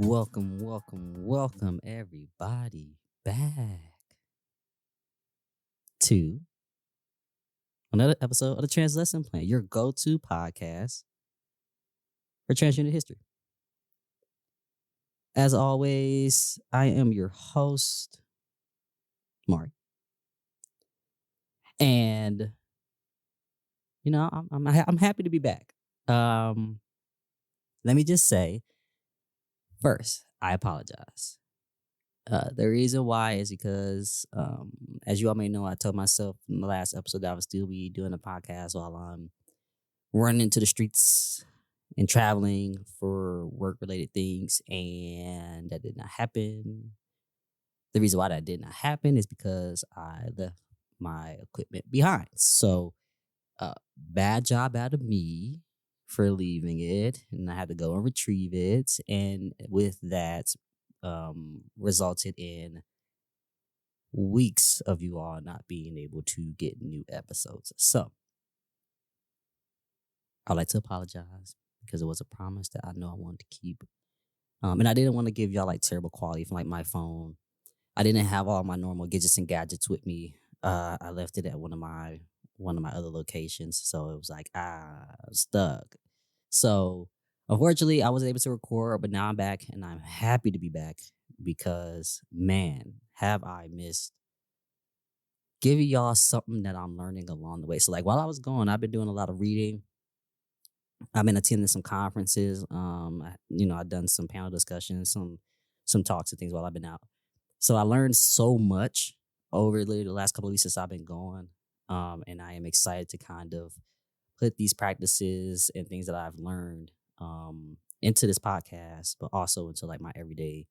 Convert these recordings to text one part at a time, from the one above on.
Welcome, everybody, back to another episode of the Lesson Plan, your go-to podcast for transgender history. As always, I am your host, Mari, and I'm happy to be back. Let me just say, first, I apologize. The reason why is because, as you all may know, I told myself in the last episode that I would still be doing a podcast while I'm running into the streets and traveling for work-related things, and that did not happen. The reason why that did not happen is because I left my equipment behind. So, bad job out of me for leaving it, and I had to go and retrieve it, and with that, resulted in weeks of you all not being able to get new episodes. So I'd like to apologize because it was a promise that I know I wanted to keep. And I didn't want to give y'all like terrible quality from like my phone. I didn't have all my normal gadgets and gadgets with me. I left it at one of my other locations, so it was like stuck. So unfortunately, I wasn't able to record, but now I'm back, and I'm happy to be back because, man, have I missed giving y'all something that I'm learning along the way. So, like, while I was gone, I've been doing a lot of reading. I've been attending some conferences. I've done some panel discussions, some talks and things while I've been out. So I learned so much over the last couple of weeks since I've been gone. And I am excited to kind of put these practices and things that I've learned into this podcast, but also into like my everyday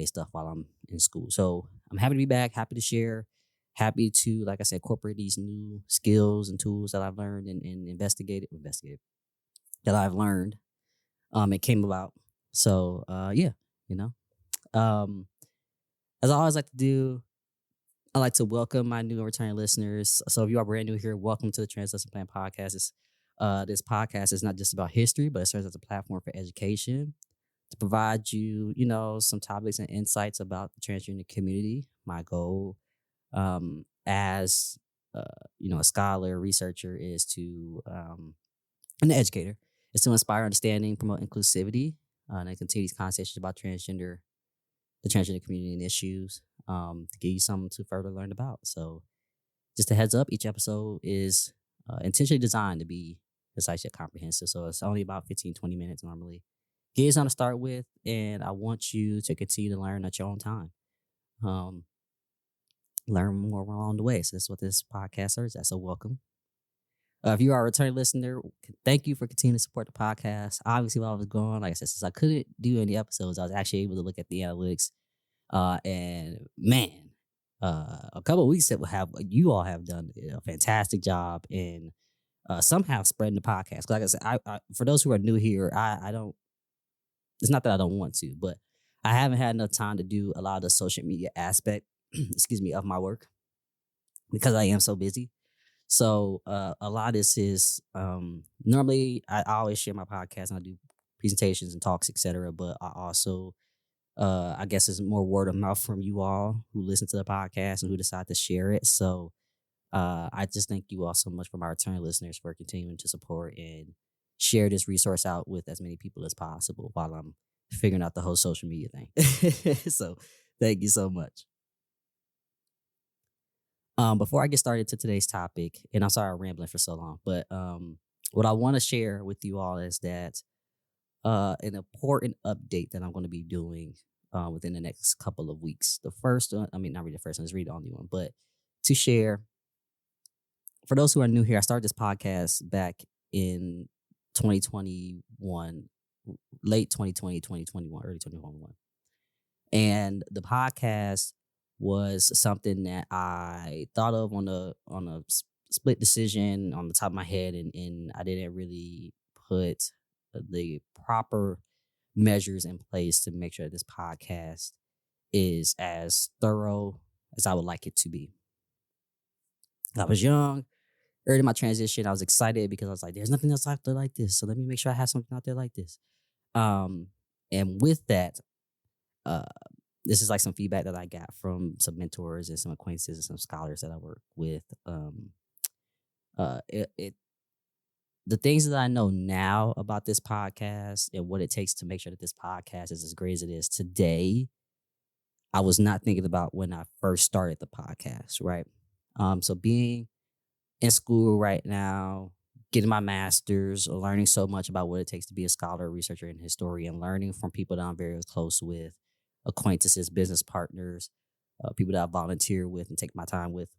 stuff while I'm in school. So I'm happy to be back, happy to share, happy to, like I said, incorporate these new skills and tools that I've learned and investigated that I've learned. It came about. So as I always like to do, I like to welcome my new and returning listeners. So if you are brand new here, welcome to the Transatlantic Plan podcast. This podcast is not just about history, but it serves as a platform for education to provide you, some topics and insights about the transgender community. My goal, as a scholar, researcher, is to, an educator, is to inspire understanding, promote inclusivity, and I continue these conversations about the transgender community and issues, to give you something to further learn about. So just a heads up, each episode is intentionally designed to be concise yet comprehensive. So it's only about 15, 20 minutes normally. Get you something to start with, and I want you to continue to learn at your own time. Learn more along the way. So that's what this podcast serves as. So welcome. If you are a returning listener, thank you for continuing to support the podcast. Obviously, while I was gone, like I said, since I couldn't do any episodes, I was actually able to look at the analytics. And man, a couple of weeks that you all have done a fantastic job in somehow spreading the podcast. Like I said, I for those who are new here, I don't. It's not that I don't want to, but I haven't had enough time to do a lot of the social media aspect, excuse me, of my work because I am so busy. So a lot of this is normally I always share my podcast and I do presentations and talks, etc. But I also I guess it's more word of mouth from you all who listen to the podcast and who decide to share it. So I just thank you all so much for my return listeners for continuing to support and share this resource out with as many people as possible while I'm figuring out the whole social media thing. So thank you so much. Before I get started to today's topic, and I'm sorry I'm rambling for so long, but what I want to share with you all is that an important update that I'm going to be doing within the next couple of weeks. The first one, not really the first one, it's really the only one, but to share, for those who are new here, I started this podcast back in 2021, late 2020, 2021, early 2021. And the podcast was something that I thought of on a split decision on the top of my head, and I didn't really put the proper measures in place to make sure that this podcast is as thorough as I would like it to be. I was young, early in my transition. I was excited because I was like, there's nothing else out there like this. So let me make sure I have something out there like this. And with that, uh, this is like some feedback that I got from some mentors and some acquaintances and some scholars that I work with. It the things that I know now about this podcast and what it takes to make sure that this podcast is as great as it is today, I was not thinking about when I first started the podcast, right? So being in school right now, getting my master's, learning so much about what it takes to be a scholar, researcher, and historian, learning from people that I'm very close with, acquaintances, business partners, people that I volunteer with and take my time with.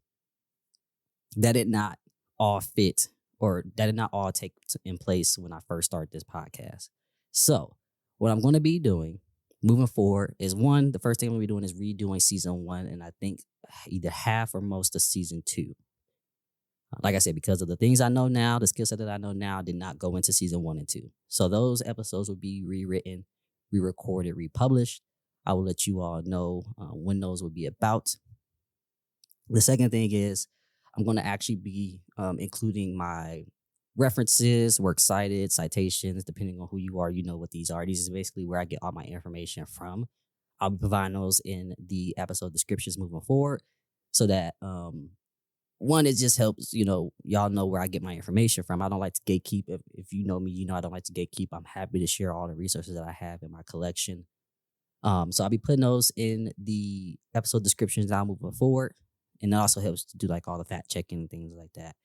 That did not all fit, or that did not all take in place when I first started this podcast. So, what I'm going to be doing moving forward is the first thing I'm going to be doing is redoing season 1, and I think either half or most of season 2. Like I said, because of the things I know now, the skill set that I know now did not go into season 1 and 2. So those episodes will be rewritten, re-recorded, republished. I will let you all know when those will be about. The second thing is I'm going to actually be including my references, works cited, citations, depending on who you are, you know what these are. These is basically where I get all my information from. I'll be providing those in the episode descriptions moving forward so that one, it just helps, y'all know where I get my information from. I don't like to gatekeep. If you know me, you know I don't like to gatekeep. I'm happy to share all the resources that I have in my collection. So I'll be putting those in the episode descriptions now moving forward. And it also helps to do like all the fact checking and things like that.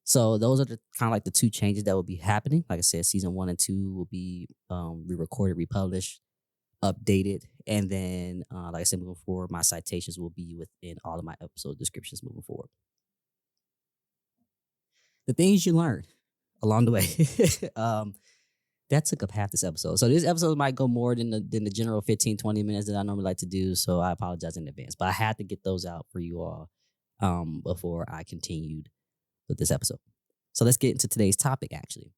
So those are the kind of like the two changes that will be happening. Like I said, season 1 and 2 will be re-recorded, republished, updated, and then like I said, moving forward, my citations will be within all of my episode descriptions moving forward. The things you learn along the way. That took up half this episode. So this episode might go more than the general 15, 20 minutes that I normally like to do. So I apologize in advance. But I had to get those out for you all before I continued with this episode. So let's get into today's topic, actually.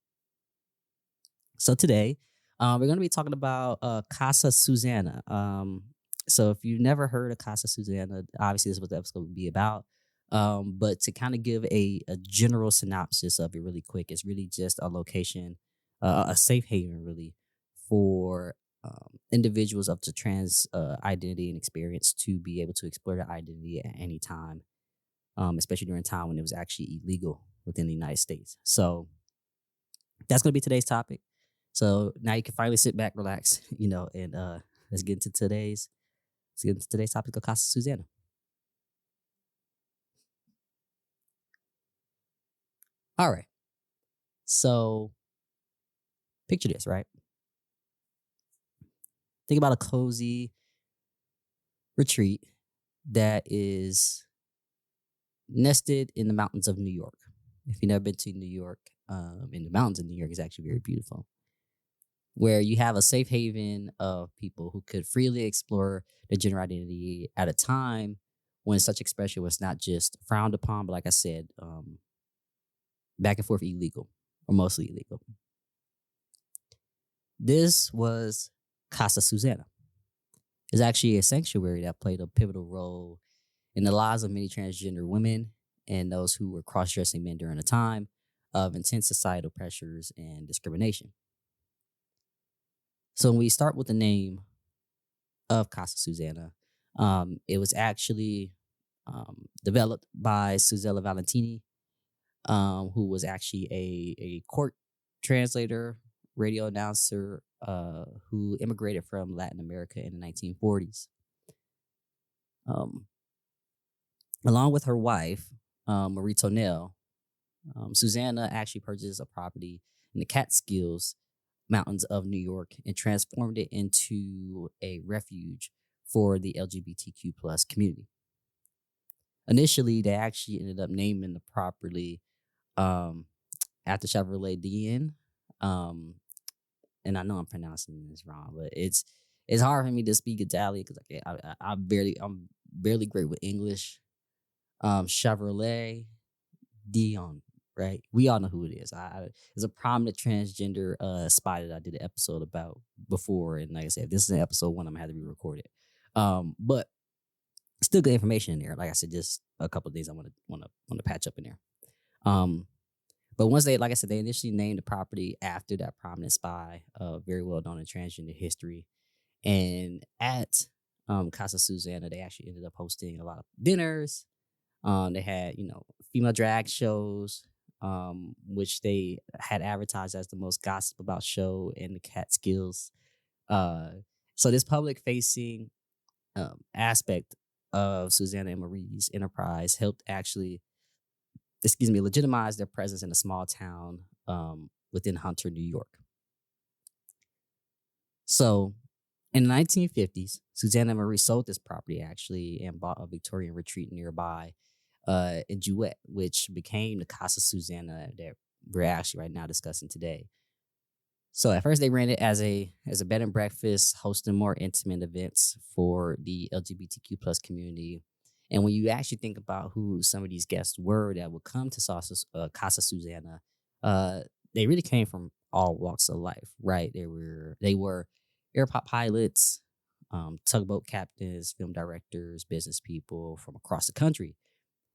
So today, we're going to be talking about Casa Susanna. So if you've never heard of Casa Susanna, obviously this is what the episode will be about. But to kind of give a general synopsis of it really quick, it's really just a location, a safe haven, really, for individuals of the trans identity and experience to be able to explore their identity at any time, especially during a time when it was actually illegal within the United States. So that's going to be today's topic. So now you can finally sit back, relax, and let's get into today's topic of Casa Susanna. All right. So picture this, right? Think about a cozy retreat that is nested in the mountains of New York. If you've never been to New York, in the mountains of New York is actually very beautiful, where you have a safe haven of people who could freely explore their gender identity at a time when such expression was not just frowned upon, but like I said, back and forth illegal, or mostly illegal. This was Casa Susanna. It's actually a sanctuary that played a pivotal role in the lives of many transgender women and those who were cross-dressing men during a time of intense societal pressures and discrimination. So when we start with the name of Casa Susanna, it was actually developed by Susanna Valenti, who was actually a court translator, radio announcer, who immigrated from Latin America in the 1940s. Along with her wife, Marie Tonell, Susanna actually purchased a property in the Catskills mountains of New York and transformed it into a refuge for the LGBTQ plus community. Initially, they actually ended up naming the property after Chevrolet Dien. And I know I'm pronouncing this wrong, but it's hard for me to speak Italian because I'm barely great with English. Chevrolet Dion, right? We all know who it is. It's a prominent transgender spy that I did an episode about before, and like I said, this is an episode 1. I'm gonna have to be recorded. But still good information in there. Like I said, just a couple of things I want to patch up in there. But once they, like I said, they initially named the property after that prominent spy, very well known in transgender history. And at Casa Susanna, they actually ended up hosting a lot of dinners. They had, female drag shows, which they had advertised as the most gossip about show in the Catskills. Uh, so this public facing aspect of Susanna and Marie's enterprise helped actually, legitimize their presence in a small town within Hunter, New York. So in the 1950s, Susanna and Marie sold this property actually and bought a Victorian retreat nearby in Jewett, which became the Casa Susanna that we're actually right now discussing today. So at first they ran it as a bed and breakfast, hosting more intimate events for the LGBTQ plus community. And when you actually think about who some of these guests were that would come to Casa Susanna, uh, they really came from all walks of life, right? They were airport pilots, tugboat captains, film directors, business people from across the country.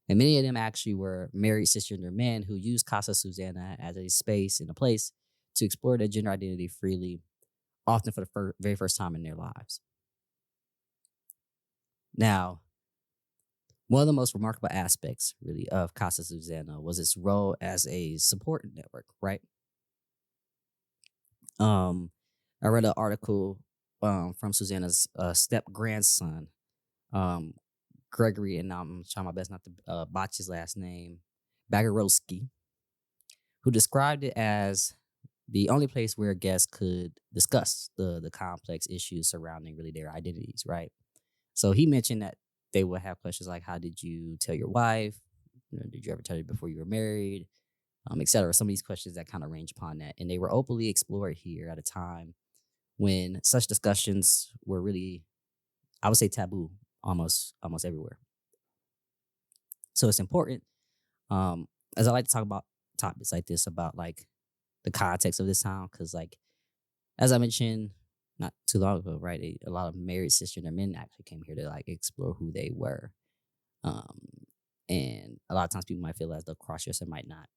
And many of them actually were married cisgender men who used Casa Susanna as a space and a place to explore their gender identity freely, often for the very first time in their lives. Now, one of the most remarkable aspects, really, of Casa Susanna was its role as a support network, right? Um, I read an article from Susanna's step grandson, um, Gregory, and I'm trying my best not to botch his last name, Bakker, who described it as the only place where guests could discuss the complex issues surrounding really their identities, right? So he mentioned that they would have questions like, "How did you tell your wife? Did you ever tell her before you were married?" Et cetera. Some of these questions that kind of range upon that, and they were openly explored here at a time when such discussions were really, I would say, taboo almost everywhere. So it's important, as I like to talk about topics like this, about like the context of this time, because like as I mentioned not too long ago, right? A lot of married cisgender men actually came here to like explore who they were, um, and a lot of times people might feel as though crossdresser might not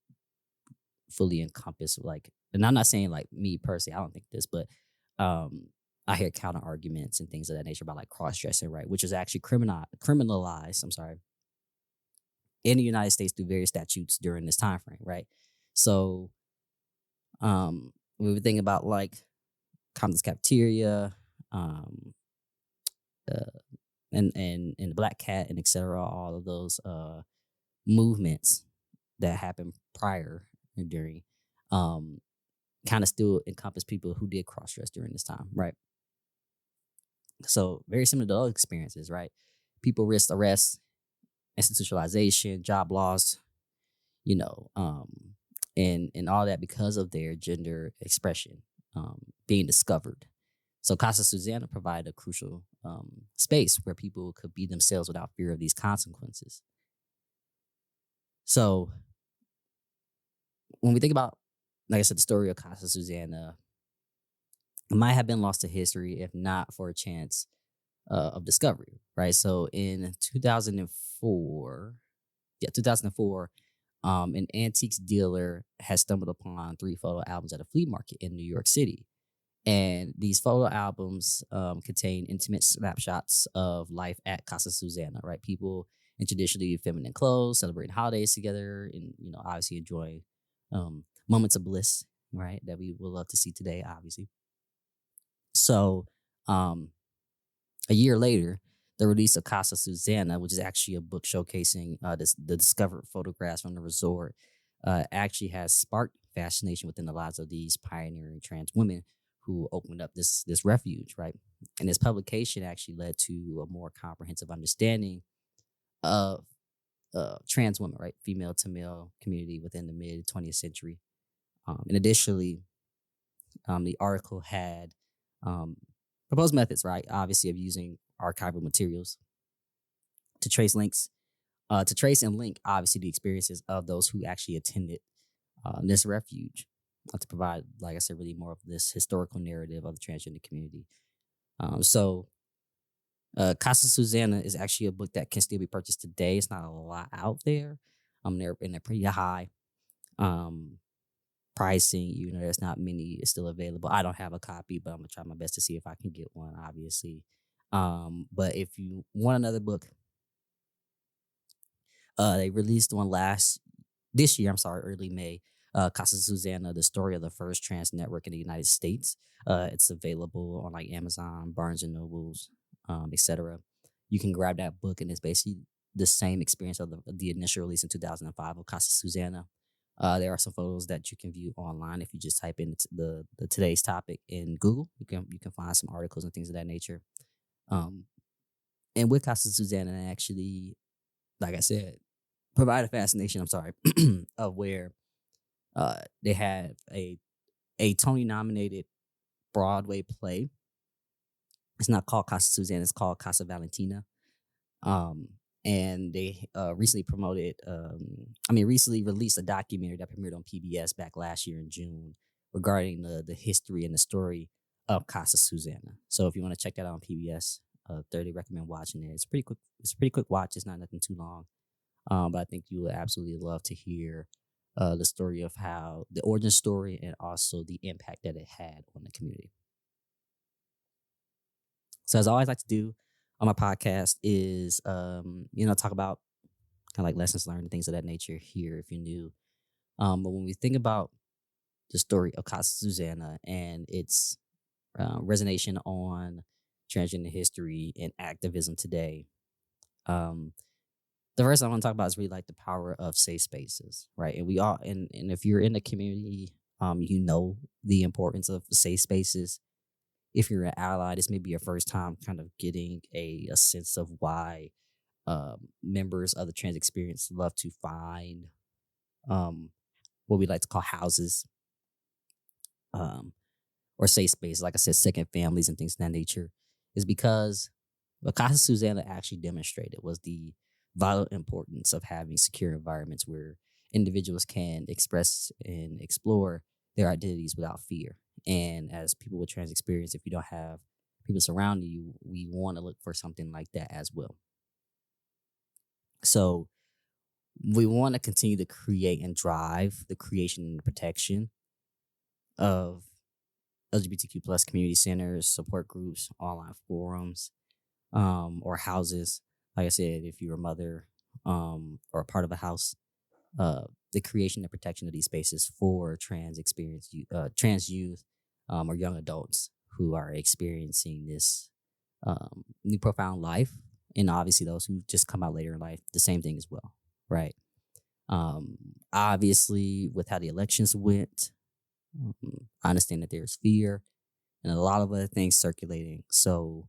fully encompass like, and I'm not saying like me personally, I don't think this, but um, I hear counter arguments and things of that nature about like cross dressing, right? Which is actually criminalized. I'm sorry, in the United States through various statutes during this time frame, right? So we were thinking about like Compton's cafeteria, um, uh, and the Black Cat and etc. All of those movements that happened prior and during, um, kind of still encompass people who did cross dress during this time, right? So very similar to those experiences, right? People risk arrest, institutionalization, job loss, you know, and all that because of their gender expression being discovered. So Casa Susanna provided a crucial space where people could be themselves without fear of these consequences. So when we think about, like I said, the story of Casa Susanna, it might have been lost to history if not for a chance of discovery, right? So in 2004, 2004, an antiques dealer had stumbled upon 3 photo albums at a flea market in New York City. And these photo albums contain intimate snapshots of life at Casa Susanna, right? People in traditionally feminine clothes, celebrating holidays together, and obviously enjoying moments of bliss, right? That we would love to see today, obviously. So, um, a year later, the release of Casa Susanna, which is actually a book showcasing the discovered photographs from the resort, actually has sparked fascination within the lives of these pioneering trans women who opened up this refuge, right? And this publication actually led to a more comprehensive understanding of trans women, right, female to male community within the mid 20th century. And additionally, the article had um, proposed methods, right, obviously of using archival materials to trace and link, obviously, the experiences of those who actually attended this refuge, to provide, like I said, really more of this historical narrative of the transgender community. So, Casa Susanna is actually a book that can still be purchased today. It's not a lot out there. They're pretty high. Um, Pricing, there's not many is still available. I don't have a copy, but I'm gonna try my best to see if I can get one, obviously. But if you want another book, they released one this year, I'm sorry, early May. Casa Susanna, the story of the first trans network in the United States. It's available on like Amazon, Barnes and Nobles, etc. You can grab that book, and it's basically the same experience of the initial release in 2005 of Casa Susanna. There are some photos that you can view online if you just type in the today's topic in Google. You can find some articles and things of that nature. Um, and with Casa Susanna, actually, like I said, provide a fascination. I'm sorry, of where they had a Tony nominated Broadway play. It's not called Casa Susanna. It's called Casa Valentina. Um, and they recently released a documentary that premiered on PBS back last year in June regarding the history and the story of Casa Susanna. So if you want to check that out on PBS, thoroughly recommend watching it. It's pretty quick. It's a pretty quick watch. It's not nothing too long. But I think you would absolutely love to hear the story of how the origin story and also the impact that it had on the community. So as I always like to do on my podcast is, talk about kind of like lessons learned and things of that nature here if you're new. But when we think about the story of Casa Susanna and its resonation on transgender history and activism today, the first I want to talk about is really like the power of safe spaces, right? And we all, and if you're in the community, you know the importance of safe spaces. If you're an ally, this may be your first time kind of getting a sense of why members of the trans experience love to find um, what we like to call houses um, or safe spaces, like I said, second families and things of that nature, is because what Casa Susanna actually demonstrated was the vital importance of having secure environments where individuals can express and explore their identities without fear. And as people with trans experience, if you don't have people surrounding you, we want to look for something like that as well. So we want to continue to create and drive the creation and the protection of LGBTQ plus community centers, support groups, online forums, or houses. Like I said, if you're a mother or a part of a house, the creation and protection of these spaces for trans youth, or young adults who are experiencing this new profound life, and obviously those who just come out later in life, the same thing as well, right? Obviously, with how the elections went, I understand that there's fear and a lot of other things circulating. So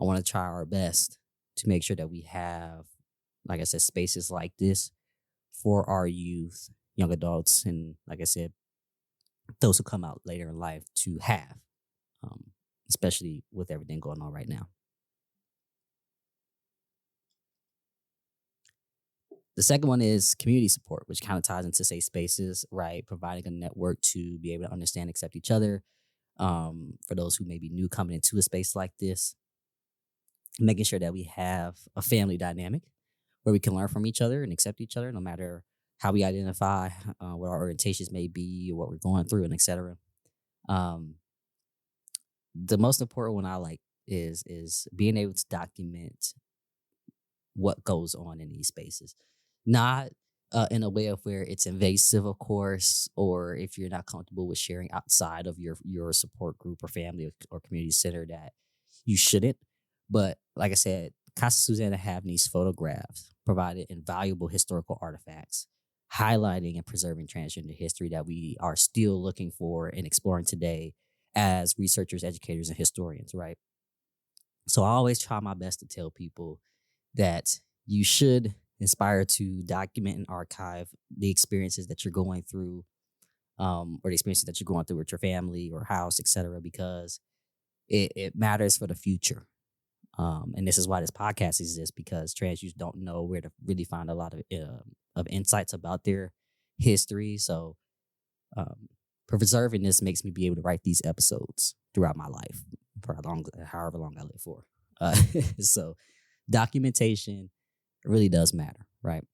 I want to try our best to make sure that we have, like I said, spaces like this for our youth, young adults, and like I said, those who come out later in life to have, especially with everything going on right now. The second one is community support, which kind of ties into safe spaces, right? Providing a network to be able to understand, accept each other. For those who may be new coming into a space like this, making sure that we have a family dynamic where we can learn from each other and accept each other, no matter how we identify, what our orientations may be, what we're going through, and etc. The most important one I like is being able to document what goes on in these spaces, not in a way of where it's invasive, of course, or if you're not comfortable with sharing outside of your support group or family or community center, that you shouldn't. But like I said, Casa Susanna having these photographs provided invaluable historical artifacts, highlighting and preserving transgender history that we are still looking for and exploring today as researchers, educators, and historians, right? So I always try my best to tell people that you should inspire to document and archive the experiences that you're going through, or the experiences that you're going through with your family or house, etc., because it matters for the future. And this is why this podcast exists, because trans youth don't know where to really find a lot of insights about their history. So preserving this makes me be able to write these episodes throughout my life for however long I live for. So documentation really does matter, right?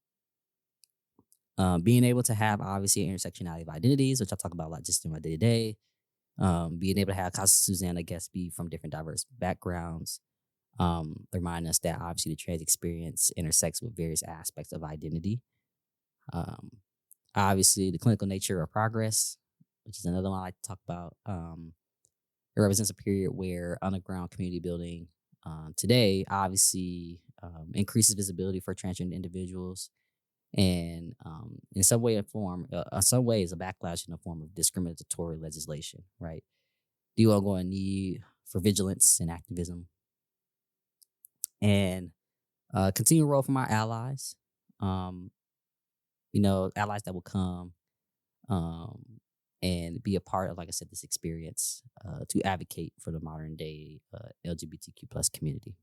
Being able to have obviously intersectionality of identities, which I talk about a lot just in my day to day. Being able to have Casa Susanna guests be from different diverse backgrounds, remind us that obviously the trans experience intersects with various aspects of identity. Um, Obviously, the clinical nature of progress, which is another one I like to talk about. It represents a period where underground community building today obviously increases visibility for transgender individuals, and in some way, some ways, a backlash in the form of discriminatory legislation. Right? The ongoing need for vigilance and activism, and continued role from our allies. Um, allies that will come um, and be a part of, like I said, this experience to advocate for the modern day LGBTQ plus community.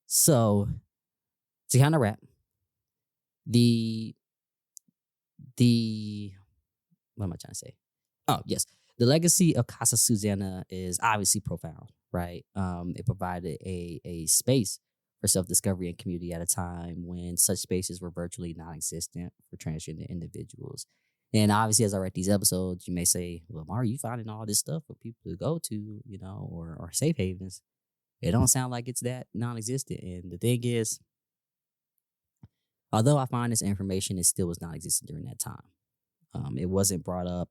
So to kind of wrap, the the what am I trying to say? Oh yes, the legacy of Casa Susanna is obviously profound, right? It provided a space for self discovery and community at a time when such spaces were virtually non existent for transgender individuals. And obviously, as I write these episodes, you may say, "Well, Mar, you finding all this stuff for people to go to, or safe havens." It don't sound like it's that non-existent. And the thing is, although I find this information, it still was non-existent during that time. It wasn't brought up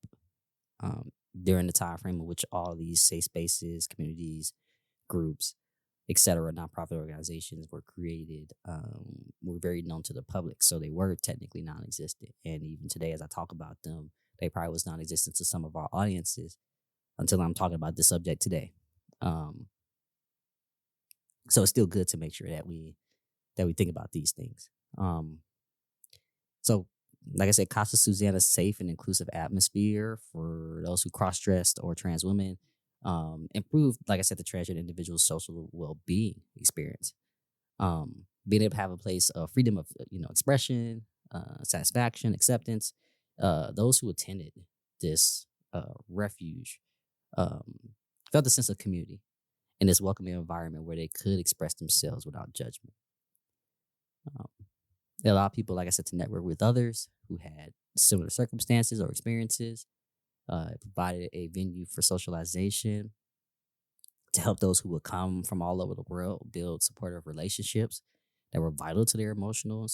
um, during the time frame in which all these safe spaces, communities, groups, etc., nonprofit organizations were created, were very known to the public. So they were technically non-existent. And even today, as I talk about them, they probably was non-existent to some of our audiences until I'm talking about this subject today. Um, so it's still good to make sure that we think about these things. So, like I said, Casa Susanna's safe and inclusive atmosphere for those who cross-dressed or trans women improved, like I said, the transgender individual's social well-being experience. Being able to have a place of freedom of expression, satisfaction, acceptance. Those who attended this refuge um, felt a sense of community in this welcoming environment where they could express themselves without judgment. Um, it allowed people, like I said, to network with others who had similar circumstances or experiences. It provided a venue for socialization to help those who would come from all over the world build supportive relationships that were vital to their emotional and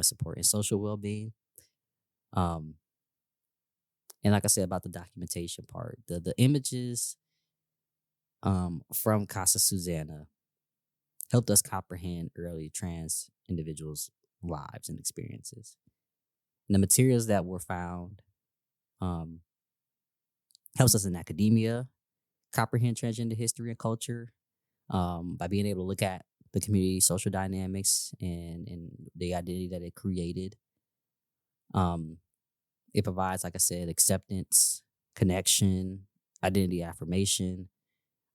support and social well-being. Um, and like I said about the documentation part, the images from Casa Susanna helped us comprehend early trans individuals' lives and experiences. And the materials that were found um, helps us in academia comprehend transgender history and culture by being able to look at the community social dynamics and the identity that it created. Um, it provides, like I said, acceptance, connection, identity affirmation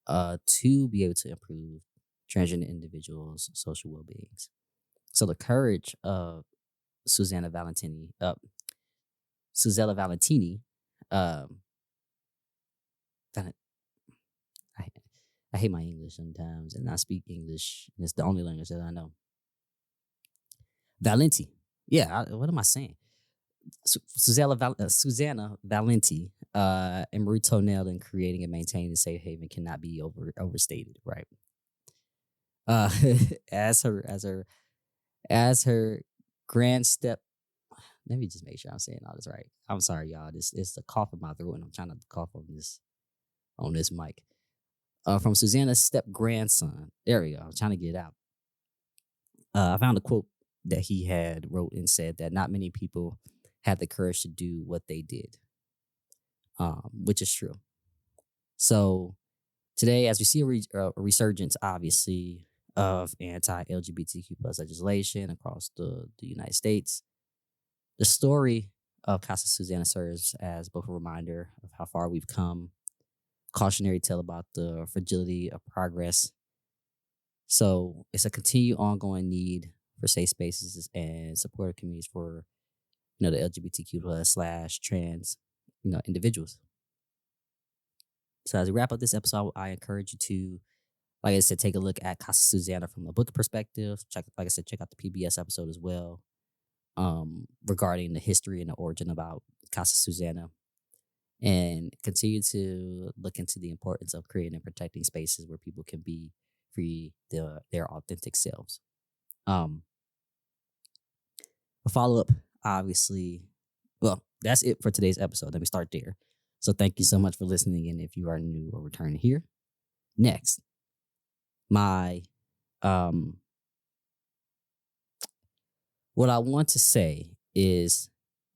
to be able to improve transgender individuals' social well-beings. So the courage of Susanna Valentini, Susanna Valentini, um, Val- I, I hate my English sometimes, and I speak English, and it's the only language that I know. Valenti. Yeah, what am I saying? Susanna Valenti and Marie Tonell in creating and maintaining a safe haven cannot be overstated, right? Uh, as her as her as her grand step. Let me just make sure I'm saying all this right. I'm sorry, y'all. This is the cough in my throat, and I'm trying not to cough on this mic. From Susanna's step grandson. There we go. I'm trying to get it out. I found a quote that he had wrote and said that not many people had the courage to do what they did, which is true. So today, as we see a resurgence, obviously, of anti-LGBTQ plus legislation across the United States, the story of Casa Susanna serves as both a reminder of how far we've come, cautionary tale about the fragility of progress. So it's a continued ongoing need for safe spaces and supportive communities for the LGBTQ plus slash trans individuals. So as we wrap up this episode, I encourage you to, like I said, take a look at Casa Susanna from a book perspective. Check, like I said, check out the PBS episode as well. regarding the history and the origin about Casa Susanna, and continue to look into the importance of creating and protecting spaces where people can be free their authentic selves. Um, a follow up, obviously. Well, that's it for today's episode. Let me start there. So thank you so much for listening. And if you are new or returning here, next, my what I want to say is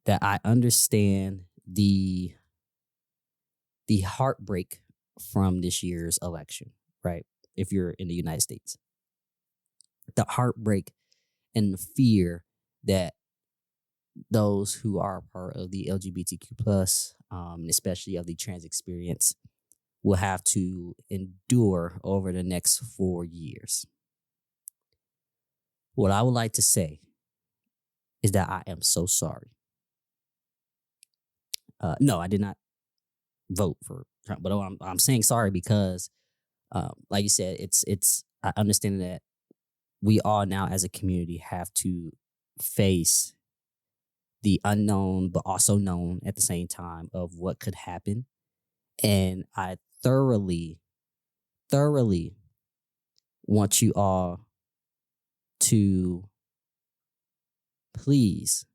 that I understand the heartbreak from this year's election, right? If you're in the United States, the heartbreak and the fear that those who are part of the LGBTQ plus, especially of the trans experience, will have to endure over the next 4 years. What I would like to say is that I am so sorry. No, I did not vote for Trump, but I'm saying sorry because, like you said, it's. I understand that we all now as a community have to face the unknown, but also known at the same time of what could happen. And I thoroughly want you all to please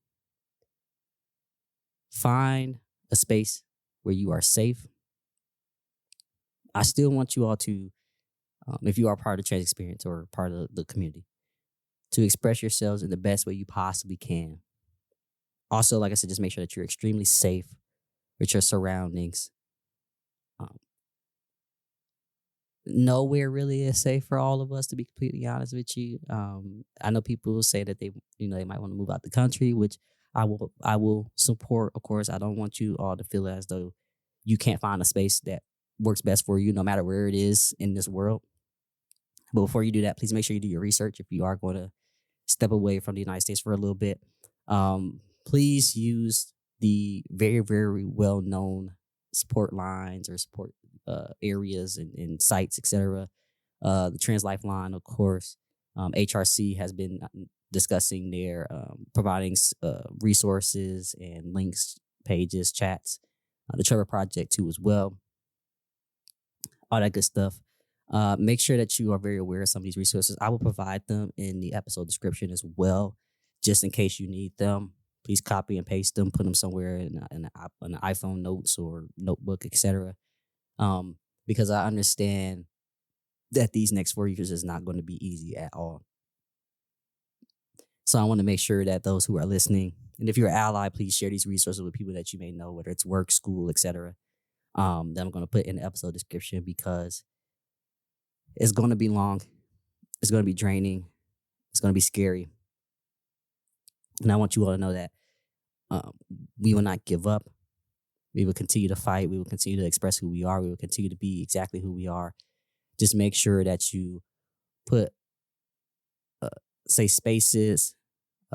find a space where you are safe. I still want you all to, if you are part of the trans experience or part of the community, to express yourselves in the best way you possibly can. Also, like I said, just make sure that you're extremely safe with your surroundings. Nowhere really is safe for all of us, to be completely honest with you. I know people say that they might want to move out the country, which I will support. Of course, I don't want you all to feel as though you can't find a space that works best for you, no matter where it is in this world. But before you do that, please make sure you do your research. If you are going to step away from the United States for a little bit, please use the very, very well known support lines or support areas and sites, etc. The Trans Lifeline, of course. HRC has been discussing their providing resources and links, pages, chats. The Trevor Project too, as well. All that good stuff. Make sure that you are very aware of some of these resources. I will provide them in the episode description as well, just in case you need them. Please copy and paste them, put them somewhere in an iPhone notes or notebook, etc. Because I understand that these next 4 years is not going to be easy at all. So I want to make sure that those who are listening, and if you're an ally, please share these resources with people that you may know, whether it's work, school, etc. That I'm going to put in the episode description, because it's going to be long. It's going to be draining. It's going to be scary. And I want you all to know that we will not give up. We will continue to fight. We will continue to express who we are. We will continue to be exactly who we are. Just make sure that you put safe spaces,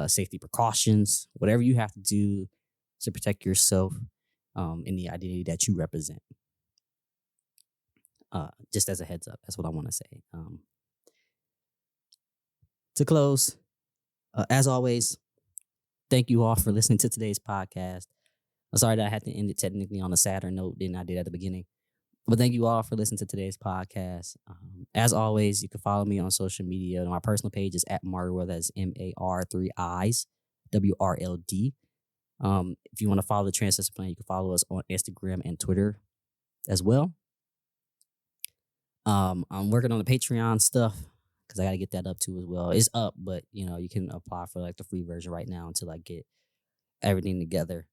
safety precautions, whatever you have to do to protect yourself and the identity that you represent. Just as a heads up, that's what I want to say. To close, as always, thank you all for listening to today's podcast. I'm sorry that I had to end it technically on a sadder note than I did at the beginning. But thank you all for listening to today's podcast. As always, you can follow me on social media. My personal page is at mariiiwrld. That's MAR3IS WRLD. If you want to follow the Transatlantic plan, you can follow us on Instagram and Twitter as well. I'm working on the Patreon stuff because I got to get that up too as well. It's up, but you can apply for like the free version right now until I get everything together.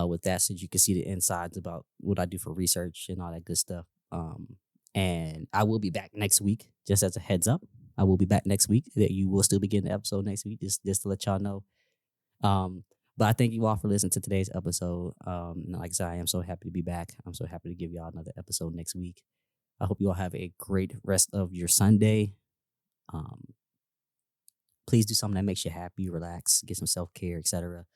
With that, so you can see the insides about what I do for research and all that good stuff. And I will be back next week, just as a heads up. I will be back next week. That you will still be getting the episode next week, just to let y'all know. But I thank you all for listening to today's episode. Like I said, I am so happy to be back. I'm so happy to give y'all another episode next week. I hope you all have a great rest of your Sunday. Please do something that makes you happy, relax, get some self-care, etc.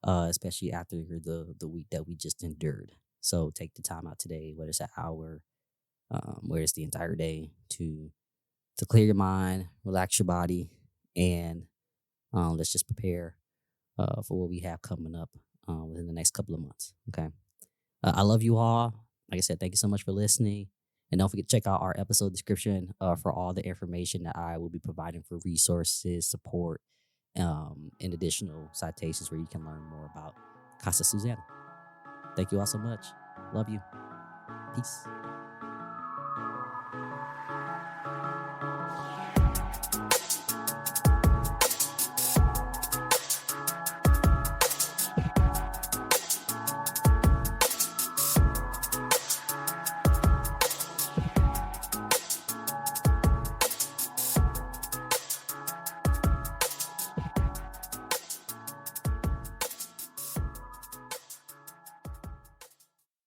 Especially after the week that we just endured. So take the time out today, whether it's an hour, whether it's the entire day, to clear your mind, relax your body, and let's just prepare for what we have coming up within the next couple of months. Okay. I love you all. Like I said, thank you so much for listening. And don't forget to check out our episode description for all the information that I will be providing for resources, support, and additional citations where you can learn more about Casa Susanna. Thank you all so much. Love you. Peace.